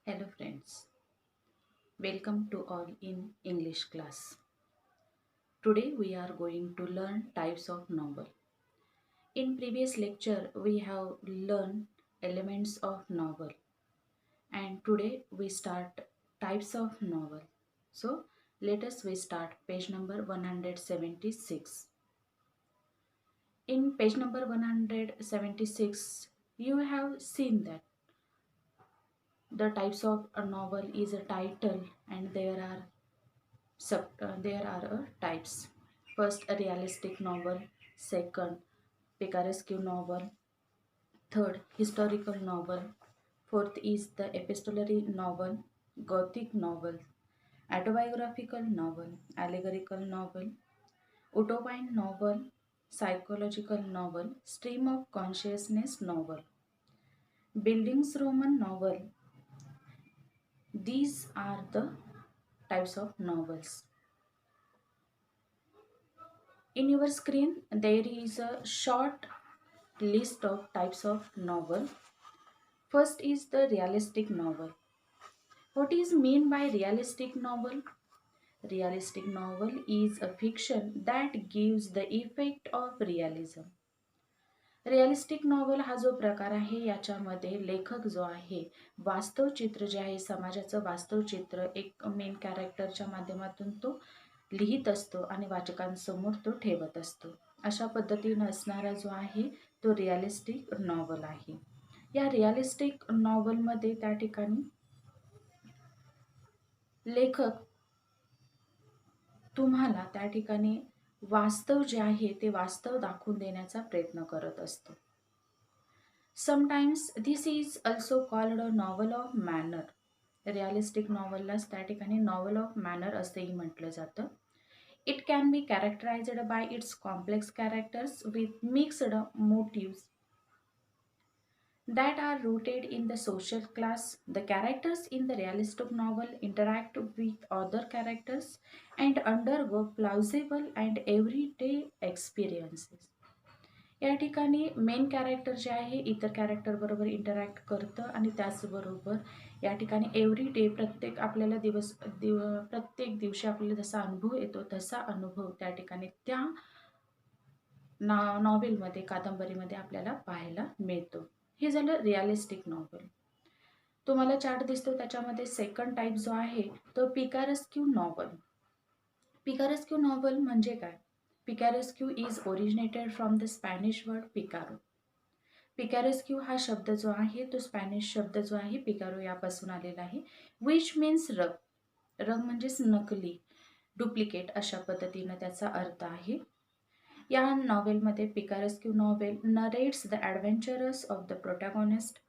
Hello friends, welcome to all in English class. Today we are going to learn types of novel. In previous lecture we have learned elements of novel and today we start types of novel. So let us we start page number 176. In page number 176 you have seen that the types of a novel is a title and there are types. First, a realistic novel. Second, picaresque novel. Third, historical novel. Fourth is the epistolary novel, gothic novel, autobiographical novel, allegorical novel, utopine novel, psychological novel, stream of consciousness novel, Bildungsroman novel. These are the types of novels. In your screen, there is a short list of types of novel. First is the realistic novel. What is mean by realistic novel? Realistic novel is a fiction that gives the effect of realism. Realistic novel हा जो प्रकार आहे याच्यामध्ये लेखक जो आहे वास्तव चित्र जे आहे समाजाचं वास्तव चित्र एक मेन कॅरेक्टरच्या माध्यमातून तो लिहित असतो आणि वाचकांसमोर तो ठेवत असतो. अशा पद्धतीने असणारा जो आहे तो रिअलिस्टिक नॉवल आहे. या रिअलिस्टिक नॉवलमध्ये त्या ठिकाणी लेखक तुम्हाला त्या ठिकाणी वास्तव जे आहे ते वास्तव दाखवून देण्याचा प्रयत्न करत असतो. Sometimes this is also called a novel of manner. Realistic नॉवललाच त्या ठिकाणी नॉवल ऑफ मॅनर असेही म्हटलं जातं. It can be characterized by its complex characters with mixed motives that are rooted in the social class. The characters in the realistic novel interact with other characters and undergo plausible and everyday experiences. या ठिकाणी main character जे आहे इतर character बरोबर interact करतं आणि त्याचबरोबर या ठिकाणी एव्हरी डे प्रत्येक दिवशी आपल्याला जसा अनुभव येतो तसा अनुभव त्या ठिकाणी त्या नॉवेलमध्ये कादंबरीमध्ये आपल्याला पाहायला मिळतो. हे झालं रिअलिस्टिक नॉव्हेल. तुम्हाला चार्ट दिसतो त्याच्यामध्ये सेकंड टाईप जो आहे तो पिकारेस्क्यू नॉव्हल. पिकारेस्क्यू नॉव्हल म्हणजे काय? Picaresque is originated from the Spanish word picaro. Picaresque हा शब्द जो आहे तो स्पॅनिश शब्द जो आहे पिकारो यापासून आलेला आहे. विच मीन्स रग. रग म्हणजेच नकली, डुप्लिकेट अशा पद्धतीनं त्याचा अर्थ आहे. या नॉवेलमध्ये picaresque novel narrates the adventures of the protagonist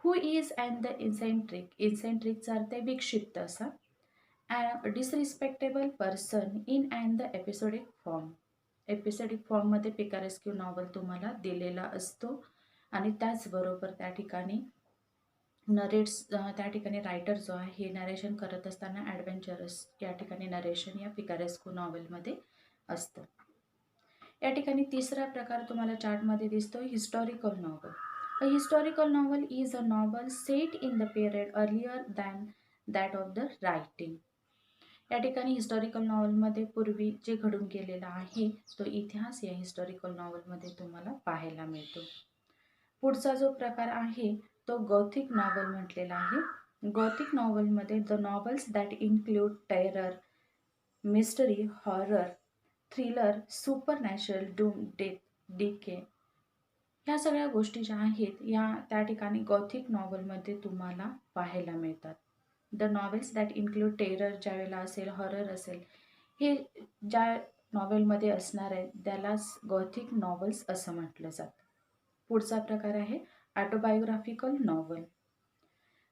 who is and the eccentric. इन्सेंट्रिकचा अर्थ आहे विक्षिप्त असा. Disrespectable person in and the episodic form. Episodic फॉर्ममध्ये पिकारेस्क्यू नॉवल तुम्हाला दिलेला असतो आणि त्याचबरोबर त्या ठिकाणी त्या ठिकाणी रायटर जो आहे हे नरेशन करत असताना ॲडव्हेंचरस या ठिकाणी नरेशन या पिकारेस्क्यू नॉवेलमध्ये असतं. या ठिकाणी तिसरा प्रकार तुम्हाला चार्टमध्ये दिसतो historical novel. A historical novel is a novel set in the period earlier than that of the writing. या ठिकाणी हिस्टॉरिकल नॉवलमध्ये पूर्वी जे घडून गेलेला आहे तो इतिहास या हिस्टॉरिकल नॉवलमध्ये तुम्हाला पाहायला मिळतो. पुढचा जो प्रकार आहे तो गॉथिक नॉवल म्हटलेला आहे. गॉथिक नॉवलमध्ये the novels that include terror, mystery, horror, thriller, supernatural, doom, death, decay ह्या सगळ्या गोष्टी ज्या आहेत या त्या ठिकाणी गॉथिक नॉवलमध्ये तुम्हाला पाहायला मिळतात. The novels that include terror ज्यावेळेला असेल, हॉरर असेल, हे ज्या नॉवेलमध्ये असणार आहे त्यालाच गॉथिक नॉवल्स असं म्हटलं जातं. पुढचा प्रकार आहे autobiographical novel.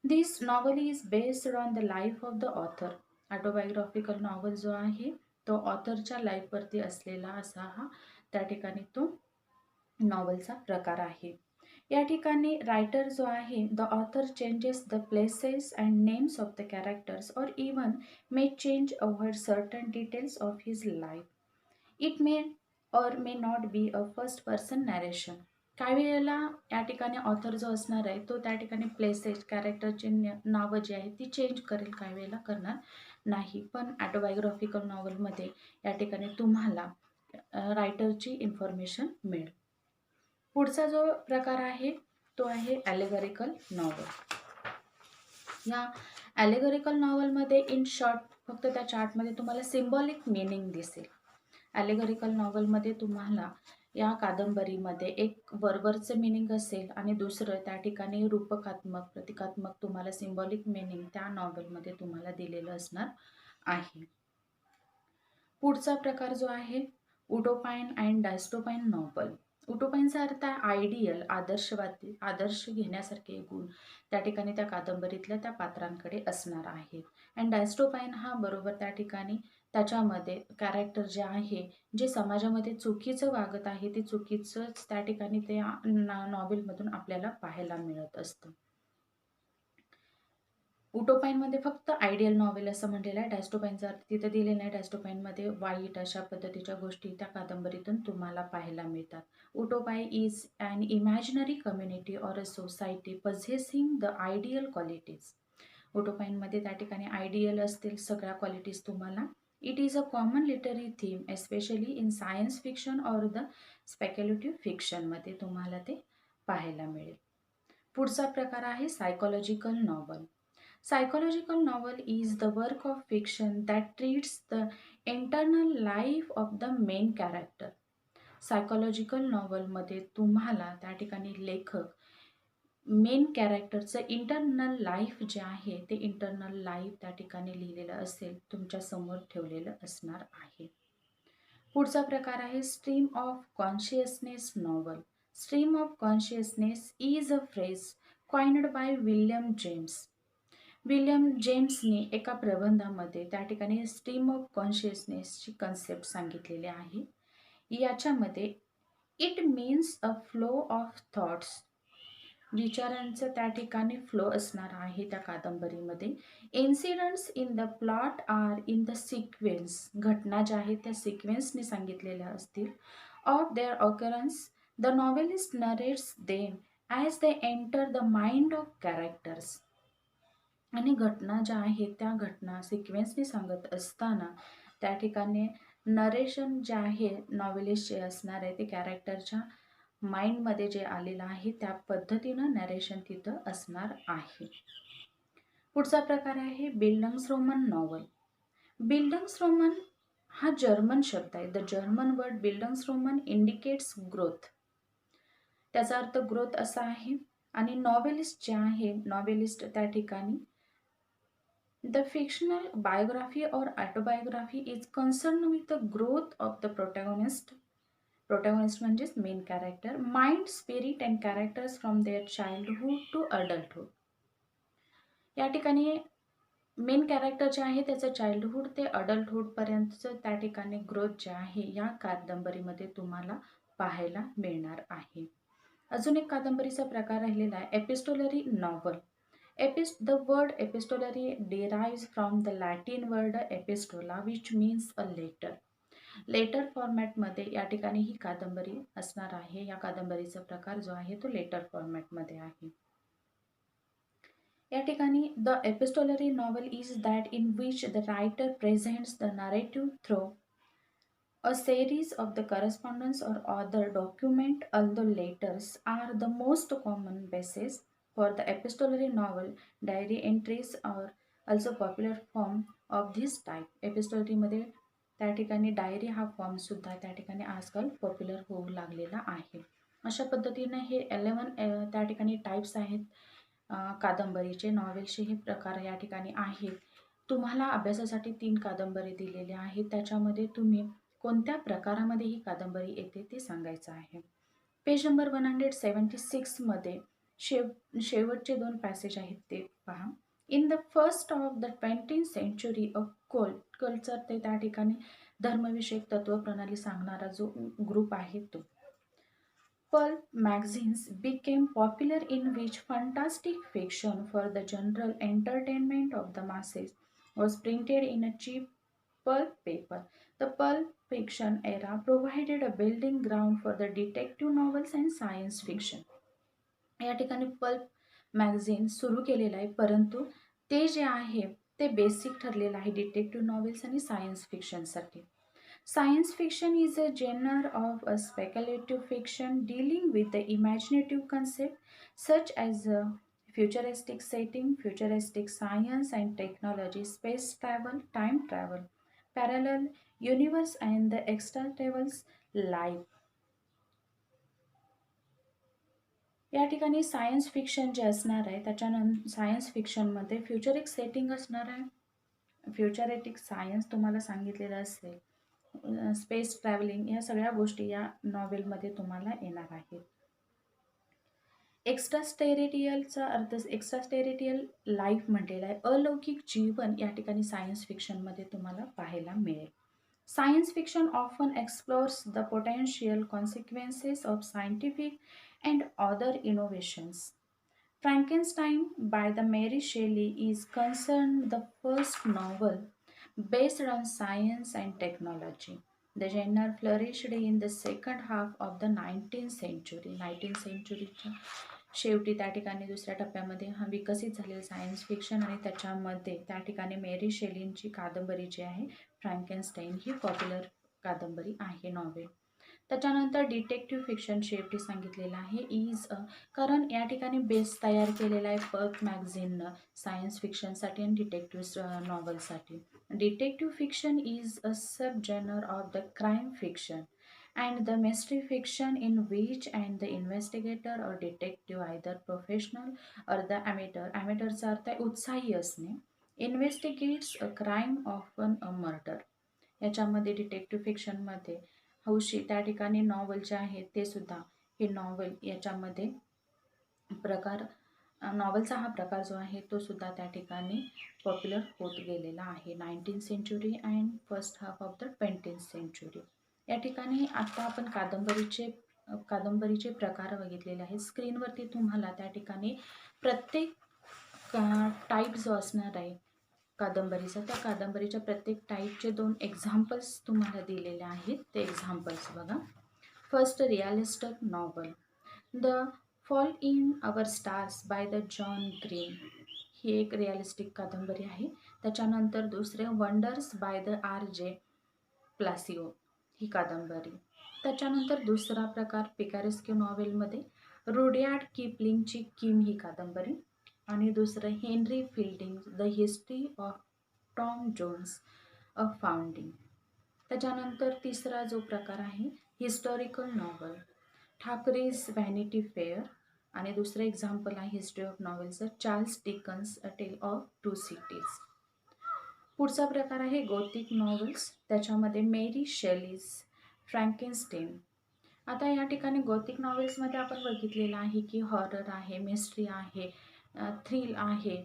This novel is based on the life of the author. Autobiographical novel जो आहे तो ऑथरच्या लाईफवरती असलेला असा हा त्या ठिकाणी तो नॉवलचा प्रकार आहे. या ठिकाणी रायटर जो आहे the author changes the places and names of the characters और even may change avoid certain details of his life. It may or may not be a first person narration. काही वेळेला या ठिकाणी ऑथर जो असणार आहे तो त्या ठिकाणी प्लेसेस कॅरेक्टरचे नावं जी आहेत ती चेंज करेल, काही वेळेला करणार नाही. पण ॲटोबायोग्राफिकल नॉवलमध्ये या ठिकाणी तुम्हाला रायटरची इन्फॉर्मेशन मिळेल. पुढचा जो प्रकार आहे तो आहे ॲलेगोरिकल नॉवल. या ॲलेगोरिकल नॉवलमध्ये इन शॉर्ट फक्त त्या चार्टमध्ये तुम्हाला सिम्बॉलिक मिनिंग दिसेल. ॲलेगोरिकल नॉवलमध्ये तुम्हाला या कादंबरीमध्ये एक वरवरचं मिनिंग असेल आणि दुसरं त्या ठिकाणी रूपकात्मक प्रतिकात्मक तुम्हाला सिम्बॉलिक मिनिंग त्या नॉवलमध्ये तुम्हाला दिलेलं असणार आहे. पुढचा प्रकार जो आहे उटोपाइन अँड डायस्टोपाइन नॉवल. उटोपाइनचा अर्थ आहे आयडियल, आदर्शवादी, आदर्श घेण्यासारखे गुण त्या ठिकाणी त्या कादंबरीतल्या त्या पात्रांकडे असणार आहेत. अँड डायस्टोपाइन हा बरोबर त्या ठिकाणी त्याच्यामध्ये कॅरेक्टर जे आहे जे समाजामध्ये चुकीचं वागत आहे ते चुकीचंच त्या ठिकाणी ते नॉवेलमधून आपल्याला पाहायला मिळत असतं. उटोपाइनमध्ये फक्त आयडियल नॉवेल असं म्हटलेलं आहे. डायस्टोपाइनचा अर्थ तिथं दिलेला आहे. डायस्टोपाइनमध्ये वाईट अशा पद्धतीच्या गोष्टी त्या कादंबरीतून तुम्हाला पाहायला मिळतात. Utopia is an imaginary community or a society possessing the ideal qualities. उटोपाइनमध्ये त्या ठिकाणी आयडियल असतील सगळ्या क्वालिटीज तुम्हाला. It is a common literary theme especially in science fiction or the speculative फिक्शनमध्ये तुम्हाला ते पाहायला मिळेल. पुढचा प्रकार आहे psychological novel. Psychological novel is the work of fiction that treats the internal life of the main character. Psychological नॉवलमध्ये तुम्हाला त्या ठिकाणी लेखक मेन कॅरेक्टरचं इंटरनल लाईफ जे आहे ते इंटरनल लाईफ त्या ठिकाणी लिहिलेलं असेल, तुमच्या समोर ठेवलेलं असणार आहे. पुढचा प्रकार आहे stream of consciousness novel. Stream of consciousness is a phrase coined by William James. William जेम्सने एका प्रबंधामध्ये त्या ठिकाणी स्ट्रीम ऑफ कॉन्शियसनेसची कन्सेप्ट सांगितलेली आहे. याच्यामध्ये it means a flow of thoughts, विचारांचं त्या ठिकाणी फ्लो असणार आहे त्या कादंबरीमध्ये. Incidence in the plot are in the sequence, घटना ज्या आहेत त्या सिक्वेन्सने सांगितलेल्या असतील. Of their occurrence the novelist narrates them as they enter the mind of characters. आणि घटना ज्या आहेत त्या घटना सिक्वेन्सने सांगत असताना त्या ठिकाणी नरेशन जे आहे नॉवेलिस्ट जे असणार आहे ते कॅरेक्टरच्या माइंडमध्ये जे आलेलं आहे त्या पद्धतीनं नरेशन तिथं असणार आहे. पुढचा प्रकार आहे बिल्डंग्सरोमन नॉवल. बिल्डंग्सरोमन हा जर्मन शब्द आहे. The German word bildungsroman indicates growth. त्याचा अर्थ ग्रोथ असा आहे. आणि नॉवेलिस्ट जे आहे नॉवेलिस्ट त्या ठिकाणी The fictional biography or autobiography is concerned with the growth of the protagonist. Protagonist म्हणजेच main character, mind, spirit and characters from their childhood to adulthood. या ठिकाणी मेन कॅरेक्टर जे आहे त्याचं चाइल्डहुड ते अडल्टहुडपर्यंतचं त्या ठिकाणी ग्रोथ जे आहे या कादंबरीमध्ये तुम्हाला पाहायला मिळणार आहे. अजून एक कादंबरीचा प्रकार राहिलेला आहे epistolary novel. The word epistolary derives from the Latin word epistola which means a letter. Letter फॉर्मॅटमध्ये या ठिकाणी ही कादंबरी असणार आहे. या कादंबरीचा प्रकार जो आहे तो लेटर फॉर्मॅटमध्ये आहे. या ठिकाणी the epistolary novel is that in which the writer presents the narrative through a series of the correspondence or other document, although letters are the most common basis for the epistolary novel. Diary entries are also popular form of this type. Epistolary मध्ये त्या ठिकाणी diary हा form सुद्धा त्या ठिकाणी आजकाल popular होऊ लागलेला आहे. अशा पद्धतीने हे 11 त्या ठिकाणी टाइप्स आहेत कादंबरीचे. नॉवेलचे हे प्रकार या ठिकाणी आहेत. तुम्हाला अभ्यासासाठी 3 कादंबरी दिलेल्या आहेत. त्याच्यामध्ये तुम्ही कोणत्या प्रकारामध्ये ही कादंबरी येते ते सांगायचं आहे. पेज नंबर 176 मध्ये शेवटचे 2 पॅसेज आहेत ते पहा. In the first of the 20th century a culture ते त्या ठिकाणी धर्मविषयक तत्वप्रणाली सांगणारा जो ग्रुप आहे तो. Pulp magazines became popular in which fantastic fiction for the general entertainment of the masses was printed in a cheap Pulp paper. The pulp fiction era provided a building ground for the detective novels and science fiction. या ठिकाणी pulp magazine सुरू केलेलं आहे, परंतु ते जे आहे ते बेसिक ठरलेलं आहे डिटेक्टिव्ह नॉवेल्स आणि science फिक्शनसाठी. Science fiction is a genre of a speculative fiction dealing with the imaginative concept such as a futuristic setting, futuristic science and technology, space travel, time travel, parallel universe and the extraterrestrial life. या ठिकाणी science fiction जे असणार आहे त्याच्यानंतर science फिक्शनमध्ये फ्युचरिक setting असणार आहे, फ्युचरेटिक science तुम्हाला सांगितलेलं असेल, स्पेस ट्रॅव्हलिंग, या सगळ्या गोष्टी या नॉवेलमध्ये तुम्हाला येणार आहेत. एक्स्ट्रास्टेरिटियलचा अर्थ एक्स्ट्रास्टेरिटियल लाईफ म्हटलेला आहे, अलौकिक जीवन या ठिकाणी सायन्स फिक्शनमध्ये तुम्हाला पाहायला मिळेल. Science fiction often explores the potential consequences of scientific and other innovations. Frankenstein by the Mary Shelley is concerned the first novel based on science and technology. The genre flourished in the second half of the 19th century. 19th centuryच्या शेवटी त्या ठिकाणी दुसऱ्या टप्प्यामध्ये हा विकसित झालेलं science fiction आणि त्याच्यामध्ये त्या ठिकाणी मेरी शेलींची कादंबरी जी आहे फ्रँकेनस्टाईन ही पॉप्युलर कादंबरी आहे, नॉवेल. त्याच्यानंतर डिटेक्टिव्ह फिक्शन शेवटी सांगितलेलं आहे इज कारण या ठिकाणी बेस तयार केलेला आहे पल्प मॅगझिननं सायन्स फिक्शनसाठी आणि डिटेक्टिव्ह नॉवलसाठी. Detective fiction is a sub genre of the crime fiction and the mystery fiction in which and the investigator और डिटेक्टिव्ह आयदर प्रोफेशनल और द ॲमेटर. ॲमेटरचा अर्थ आहे उत्साही असणे. Investigates a crime often a murder. याच्यामध्ये detective फिक्शनमध्ये हौशी त्या ठिकाणी नॉवल जे आहेत ते सुद्धा हे नॉवल याच्यामध्ये प्रकार नॉवलचा हा प्रकार जो आहे तो सुद्धा त्या ठिकाणी पॉप्युलर होत गेलेला आहे 19th century and first half of the 20th century. या ठिकाणी आता आपण कादंबरीचे प्रकार बघितलेले आहेत. स्क्रीनवरती तुम्हाला त्या ठिकाणी प्रत्येक टाईप जो असणार आहे कादंबरीचा, त्या कादंबरीच्या प्रत्येक टाईपचे 2 एक्झाम्पल्स तुम्हाला दिलेले आहेत. ते एक्झाम्पल्स बघा. First, realistic novel the fault in our stars by the John Green. ही एक रिअलिस्टिक कादंबरी आहे. त्याच्यानंतर दुसरे, wonders by the R.J. Palacio ही कादंबरी. त्याच्यानंतर दुसरा प्रकार पिकारेस्क्यू नॉवेलमध्ये रुडयार्ड किपलिंगची किम ही कादंबरी. आणि दुसरं Henry Fielding the history of Tom Jones a foundling. त्याच्यानंतर तिसरा जो प्रकार आहे historical novel Thackeray's Vanity Fair. आणि दुसरं एक्झाम्पल आहे हिस्ट्री ऑफ नॉवेल्सचं Charles Dickens a tale of 2 cities. पुढचा प्रकार आहे गोथिक नॉवेल्स, त्याच्यामध्ये मेरी शेलीज फ्रँकेनस्टाईन. आता या ठिकाणी गोथिक नॉवेल्समध्ये आपण बघितलेलं आहे की हॉरर आहे, मिस्ट्री आहे, थ्रिल आहे,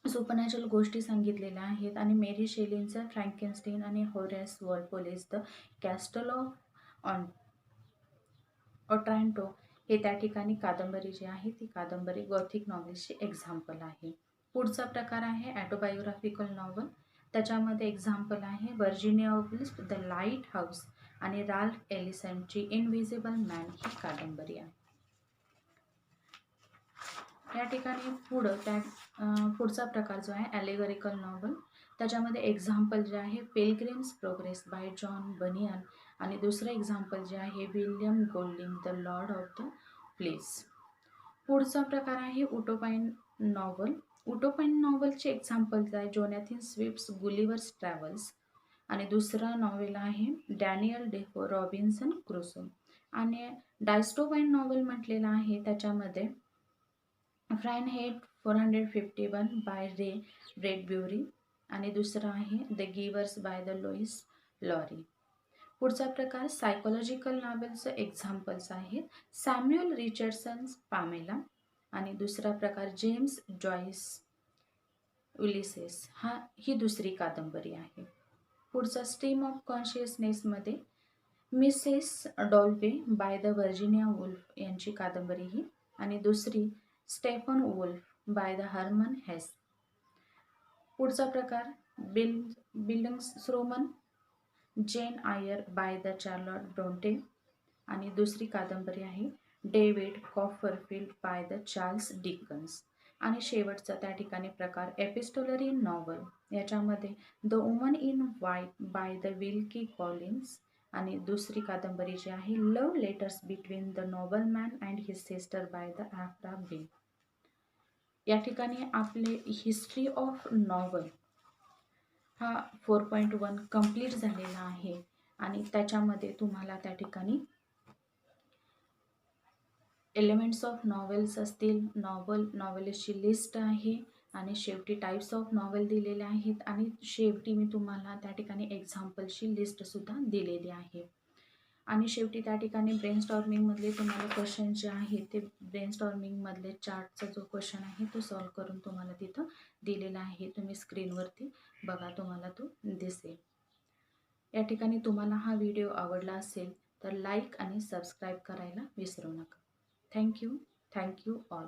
सुपरनॅचरल गोष्टी सांगितलेल्या आहेत. आणि मेरी शेलींचं फ्रँकेनस्टाईन आणि Horace Walpole's the castle of Otranto हे त्या ठिकाणी कादंबरी जी आहे ती कादंबरी गॉथिक नॉवेल्सची एक्झाम्पल आहे. पुढचा प्रकार आहे ॲटोबायोग्राफिकल नॉवल. त्याच्यामध्ये एक्झाम्पल आहे Virginia Woolf the light house आणि राल्फ एलिसनची इनव्हिजिबल मॅन ही कादंबरी आहे. या ठिकाणी पुढचा प्रकार जो आहे ॲलेगोरिकल नॉवल. त्याच्यामध्ये एक्झाम्पल जे आहे पिलग्रिम्स प्रोग्रेस बाय जॉन बनियन आणि दुसरं एक्झाम्पल जे आहे William Golding the Lord of the fleas. पुढचा प्रकार आहे उटोपाइन नॉवल. उटोपाइन नॉवलचे एक्झाम्पल्स आहे जोनॅथन स्विफ्ट्स गुलिव्हर्स ट्रॅव्हल्स आणि दुसरा नॉवेल आहे डॅनियल डेफो रॉबिन्सन क्रुसो. आणि डायस्टोपाइन नॉवल म्हटलेलं आहे त्याच्यामध्ये फ्रायनहाइट 451 बाय रे ब्रॅडबरी आणि दुसरं आहे the givers by the Lois Lowry. पुढचा प्रकार सायकोलॉजिकल नॉवेलचं एक्झाम्पल्स आहेत सॅम्युअल रिचर्डसन पामेला आणि दुसरा प्रकार जेम्स जॉईस उलिसेस ही दुसरी कादंबरी आहे. पुढचा स्ट्रीम ऑफ कॉन्शियसनेसमध्ये Mrs Dalloway by the Virginia Woolf यांची कादंबरी ही आणि दुसरी Steppenwolf by the Hermann Hesse. पुढचा प्रकार bildungsroman, Jane Eyre by the Charlotte Bronte. आणि दुसरी कादंबरी आहे David Copperfield by the Charles Dickens. आणि शेवटचा त्या ठिकाणी प्रकार एपिस्टोलरी नॉव्हल. याच्यामध्ये the woman in white by the Wilkie Collins. आणि दुसरी कादंबरी जी आहे love letters between the Nobel man and his sister by the Aphra Behn. या ठिकाणी आपले हिस्ट्री ऑफ नॉव्हल हा 4.1 कंप्लीट झालेला आहे. आणि त्याच्यामध्ये तुम्हाला त्या ठिकाणी एलिमेंट्स ऑफ नॉवेल्स असतील, नॉवेल्सची लिस्ट आहे, आणि शेवटी टाईप्स ऑफ नॉवेल दिलेले आहेत, आणि शेवटी मी तुम्हाला त्या ठिकाणी एक्झाम्पलची लिस्टसुद्धा दिलेली आहे. आणि शेवटी त्या ठिकाणी ब्रेनस्टॉर्मिंगमधले तुम्हाला क्वेश्चन जे आहेत ते ब्रेनस्टॉर्मिंगमधले चार्टचा जो क्वेश्चन आहे तो सॉल्व करून तुम्हाला तिथं दिलेला आहे. तुम्ही स्क्रीनवरती बघा, तुम्हाला तो दिसेल. या ठिकाणी तुम्हाला हा व्हिडिओ आवडला असेल तर लाईक आणि सबस्क्राईब करायला विसरू नका. Thank you all.